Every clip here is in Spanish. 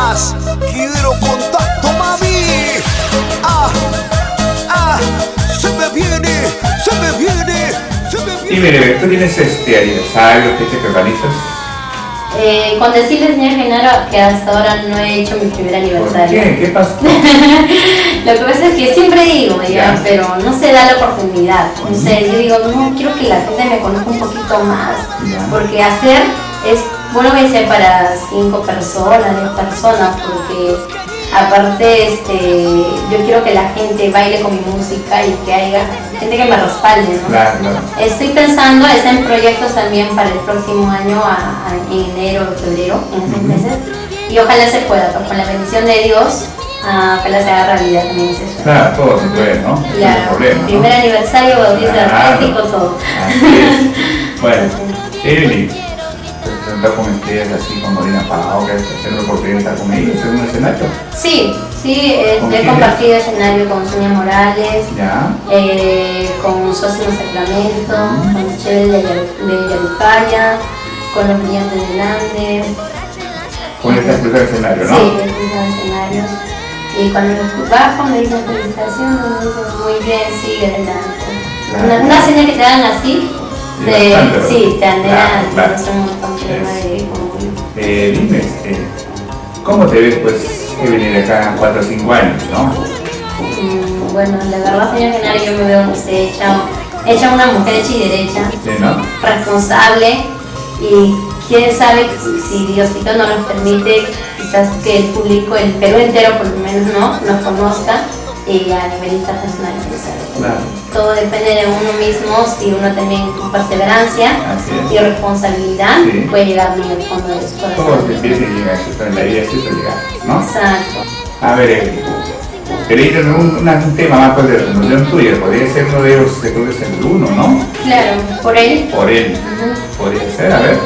más. Quiero contacto, mami. Se me viene, se me viene, se me viene. Y mire, tú tienes aniversario, fecha que organizas. Con decirle, señor Genaro, que hasta ahora no he hecho mi primer aniversario. ¿Por qué? ¿Qué pasó? Lo que pasa es que siempre digo, Ya. pero no se da la oportunidad. No sé, yo digo, no, quiero que la gente me conozca un poquito más. Ya. Porque hacer es, bueno, que sea para 5 personas, 10 personas, porque aparte, yo quiero que la gente baile con mi música y que haya gente que me respalde, ¿no? Claro, claro. Estoy pensando en proyectos también para el próximo año, en enero o febrero, en esos meses, y ojalá se pueda, pues, con la bendición de Dios, ojalá se haga realidad también ese sueño. Claro, todo se puede, ¿no? No hay problema, ¿no? Primer aniversario, bautizo Claro. artístico, todo. Así es. Bueno, Evelyn, te presentó con estrellas así como Dina Pao, que has tenido la oportunidad de estar con ellos en un escenario. Sí, ¿Con he quiénes? compartido escenario con Sonia Morales, Ya. con Sosimo Sacramento, con Michelle de Yarupaya, con los brillantes de Lander. Con este primer escenario, ¿no? Sí, he cruzado escenarios. Y cuando los bajo me dicen felicitaciones, me dicen muy bien, sigue adelante. Claro. Una señal que te dan así, Sí, bastante, sí, te anhelan, claro. no son muy complejas. Dime, ¿cómo te ves, pues, Evelyn, de acá a 4 o 5 años, no? Bueno, la verdad, señor Genaro, yo me veo hecha una mujer hecha y derecha, Sí, ¿no? responsable, y quién sabe si Diosito no nos permite, quizás que el público, el Perú entero por lo menos, nos conozca a nivel internacional. Claro. Todo depende de uno mismo, si uno también con perseverancia Así es. y responsabilidad Sí. puede llegar muy al fondo de su Todo corazón. se empieza y llega, eso en la vida, eso llega, ¿no? Exacto. A ver, Evelyn, quería ir a un tema más pues, de la fundación tuya, podría ser uno de ellos, que tú eres el uno, ¿no? Claro, por él. Por él, podría ser, a ver.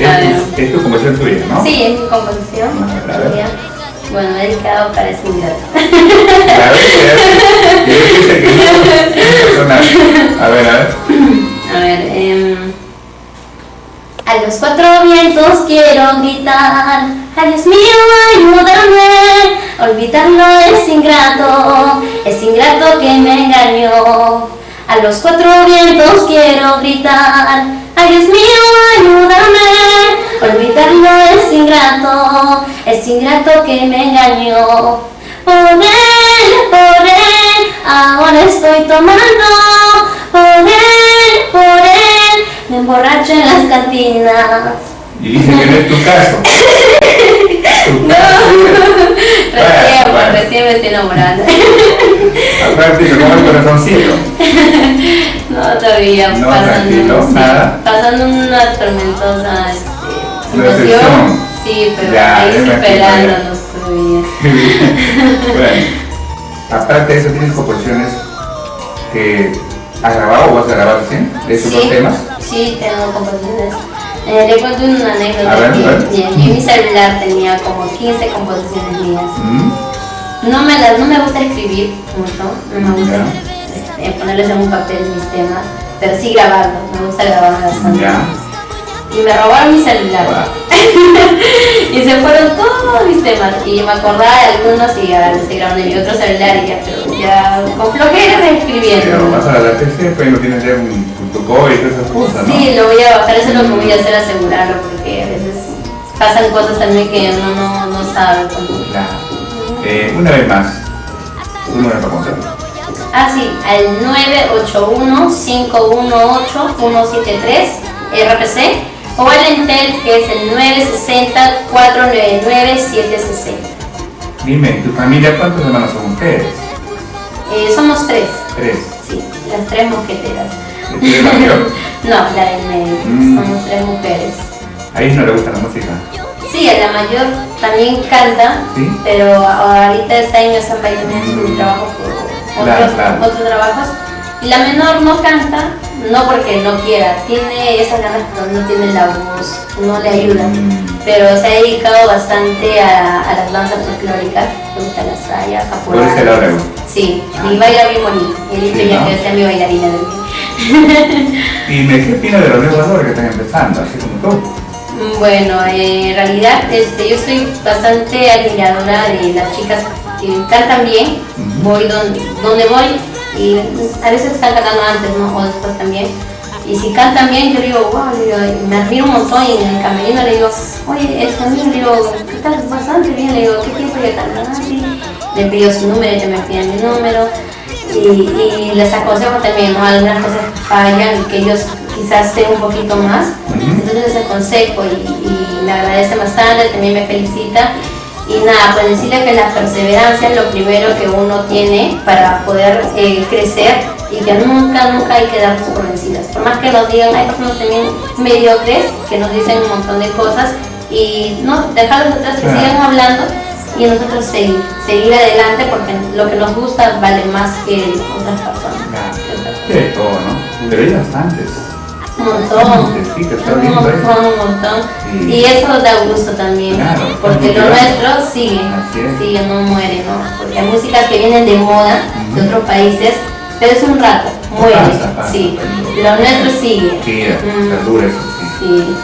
A ver. Es tu composición tuya, ¿no? Sí, es mi composición. A ver. Sería, bueno, dedicado para ese ingrato. Claro, yo dice que no, personal. A ver. A ver, a los 4 vientos quiero gritar, ay Dios mío, ayúdame, olvidarlo es ingrato que me engañó. A los 4 vientos quiero gritar, ay Dios mío, ayúdame, olvidarlo es ingrato que me engañó. Por él, ahora estoy tomando, por él, me emborracho en las cantinas. Y dice que no es tu caso. No, recién me estoy enamorando. Aparte, como el corazoncito. No, todavía No, tranquilo, nada. pasando una tormentosa Una situación. decepción. Sí, pero Ya, ahí me imagino, superándonos todavía. Bueno, aparte de eso, tienes composiciones que has grabado o vas a grabar recién de esos dos temas. Sí, tengo composiciones. Le cuento una anécdota. A ver. Yo en mi celular tenía como 15 composiciones mías. No me gusta escribir mucho, no me gusta ponerles en un papel mis temas, pero sí grabarlos, me gusta grabarlos bastante. Ya. Y me robaron mi celular. Wow. Y se fueron todos mis temas. Y yo me acordaba de algunos y ya los estoy grabando en mi otro celular y ya con flojera me escribiendo. Pero vas a la PC, pues no tienes ya tu cover y todas esas cosas, ¿no? Sí, lo voy a bajar, eso es lo que voy a hacer, asegurarlo, porque a veces pasan cosas también que uno no sabe. Claro. Una vez más, un número para contar. Sí, al 981-518-173 RPC o al Entel, que es el 960-499-760. Dime, ¿tu familia cuántos hermanos son ustedes? Somos 3. 3. Sí, las 3 mosqueteras. ¿Tú eres la mayor? No, la del medio. Somos 3 mujeres. ¿A ellos no les gusta la música? Sí, a la mayor también canta, ¿Sí? pero ahorita este año está en su trabajo por otros trabajos. Y la menor no canta, no porque no quiera, tiene esas ganas, pero no tiene la voz, no le ayuda. Pero se ha dedicado bastante a las danzas folclóricas, le gusta la saya, ¿Por ese lado le gusta? Sí, y baila bien bonito. Y he dicho Sí, ya ¿no? que sea mi bailarina también. ¿Y qué opinas de los nuevos valores que están empezando, así como tú? Bueno, en realidad yo soy bastante admiradora de las chicas que cantan bien. Voy donde voy y a veces están cantando antes, ¿no? O después también. Y si cantan bien, yo digo, wow, me admiro un montón. Y en el camerino le digo, oye, es conmigo, le digo, cantas bastante bien. Le digo, ¿qué tiempo ya cantan así? Le pido su número, ellos me piden mi número. Y les aconsejo también, ¿no? Algunas cosas fallan y que ellos quizás estén un poquito más. Entonces les aconsejo y me agradece bastante, también me felicita. Y nada, pues decirle que la perseverancia es lo primero que uno tiene para poder crecer y que nunca hay que darse por vencidas. Por más que nos digan, hay personas también mediocres que nos dicen un montón de cosas y no, dejarlos atrás que sigan hablando y nosotros seguir adelante porque lo que nos gusta vale más que otras personas. Sí, de todo, ¿no? Pero hay bastantes. Un montón. Sí, que está viendo Un montón. Sí. Y eso da gusto también, claro, porque lo nuestro sigue, no muere, ¿no? Porque hay músicas que vienen de moda de otros países, pero es un rato, muere. Sí, lo nuestro sigue. Sí, dura eso, sí. Sí.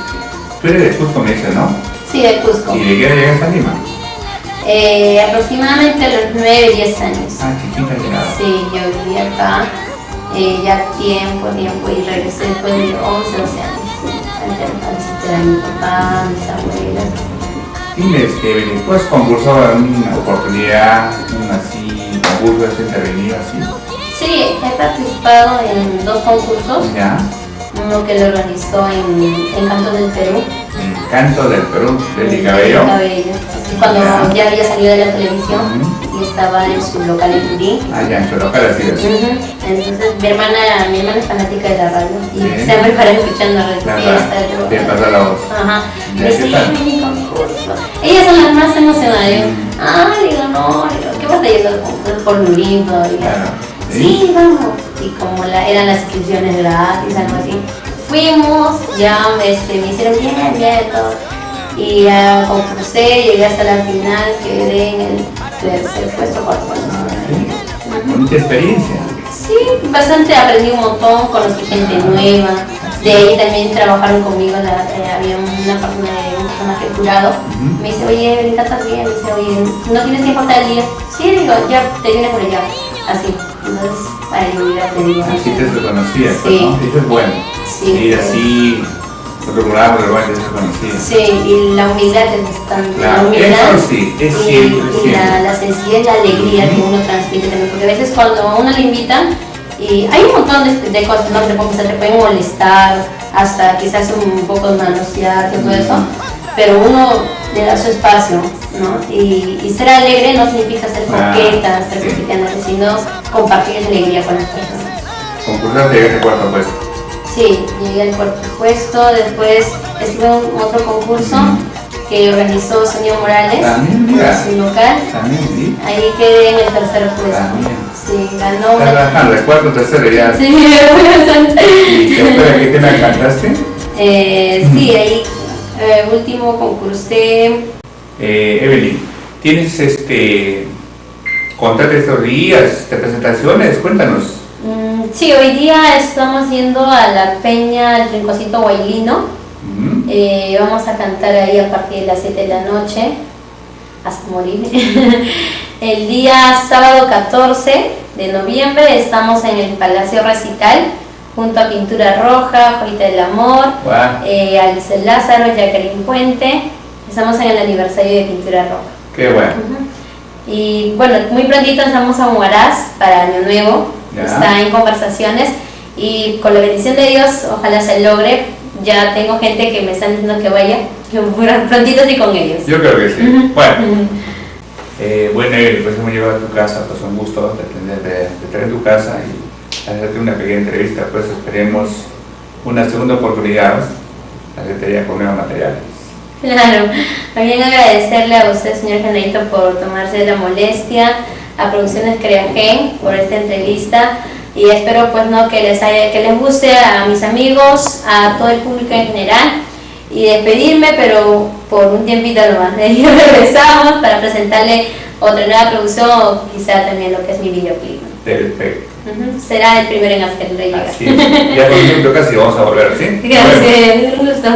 Tú eres de Cusco, me dices, ¿no? Sí, de Cusco. ¿Y de qué edad llegaste a Lima? Aproximadamente a los 9, 10 años. Ah, chiquita llegada. Sí, yo viví acá ya tiempo y regresé después de 11, 12 años. A visitar a mi papá, a mis abuelas. Dime, ¿tú has concursado en una oportunidad, un concurso, has intervenido así? Sí, he participado en 2 concursos. ¿Ya? Uno que lo organizó en Canto del Perú. En Canto del Perú, de Cabello. Cuando ya había salido de la televisión y estaba en su local en Turín. Ah, ya, en su local así es. Entonces mi hermana es fanática de la radio y siempre para escuchando la fiesta. Te pasa la voz. Ajá. Y decía, mi concurso. Ellas son las más emocionadas. Digo, no, ¿qué vas a ir por Turín todavía? Claro. Sí, vamos. Y como eran las inscripciones gratis, algo así, fuimos, ya me hicieron bien, todo. Y ya concursé, llegué hasta la final, quedé en el tercer puesto, cuarto puesto. Mucha experiencia. Sí, bastante, aprendí un montón, conocí gente nueva. De ahí también trabajaron conmigo, había un personaje jurado. Me dice, oye, me encantas bien, me dice, oye, ¿no tienes tiempo hasta el día? Sí, digo, ya te viene por allá, así. Entonces, para ayudar a pedir. Así te reconocías, sí. ¿no? Eso es bueno. Sí. Y así, otro programa, pero bueno, te reconocías. Sí, y la humildad es bastante. Claro, la humildad, eso sí, es siempre. Y la sencillez, la alegría que uno transmite también, porque a veces cuando a uno le invitan, y hay un montón de cosas, ¿no? Te pueden molestar, hasta quizás un poco manosear, todo eso, pero uno le da su espacio, ¿no? Y ser alegre no significa ser coqueta, ser cristiana, sino compartir esa alegría con las personas. ¿Concursaste y llegaste cuarto puesto? Sí, llegué al cuarto puesto, después estuve en otro concurso que organizó Sonia Morales en su local. También, ahí quedé en el tercer puesto. Sí, ganó una. Trabajando, el cuarto, tercero ya. Sí, ¿Y qué tema cantaste? Sí, ahí último concursé. Evelyn, ¿tienes contate estos días de presentaciones? Cuéntanos. Sí, hoy día estamos yendo a la Peña El Rinconcito Guaylino. Vamos a cantar ahí a partir de las 7 de la noche hasta morir. El día sábado 14 de noviembre estamos en el Palacio Recital junto a Pintura Roja, Joyita del Amor, Alice Lázaro, Jacqueline Puente. Estamos en el aniversario de Pintura Roja. Qué bueno. Y bueno, muy prontito estamos a Huaraz para Año Nuevo. Está en conversaciones y con la bendición de Dios ojalá se logre. Ya tengo gente que me están diciendo que vaya, prontito sí con ellos. Yo creo que sí. Bueno, Evelyn, pues hemos llegado a tu casa, pues un gusto de tener tu casa y hacerte una pequeña entrevista, pues esperemos una segunda oportunidad, hacerte con nuevos materiales. Claro, también agradecerle a usted, señor Genarito, por tomarse la molestia, a Producciones Creagen por esta entrevista y espero pues no que les guste a mis amigos, a todo el público en general y despedirme, pero por un tiempito nomás. Y regresamos para presentarle otra nueva producción o quizá también lo que es mi videoclip. Perfecto. Será el primero en hacerlo llegar. Así es. Ya con el tiempo casi vamos a volver, ¿sí? Gracias, un gusto.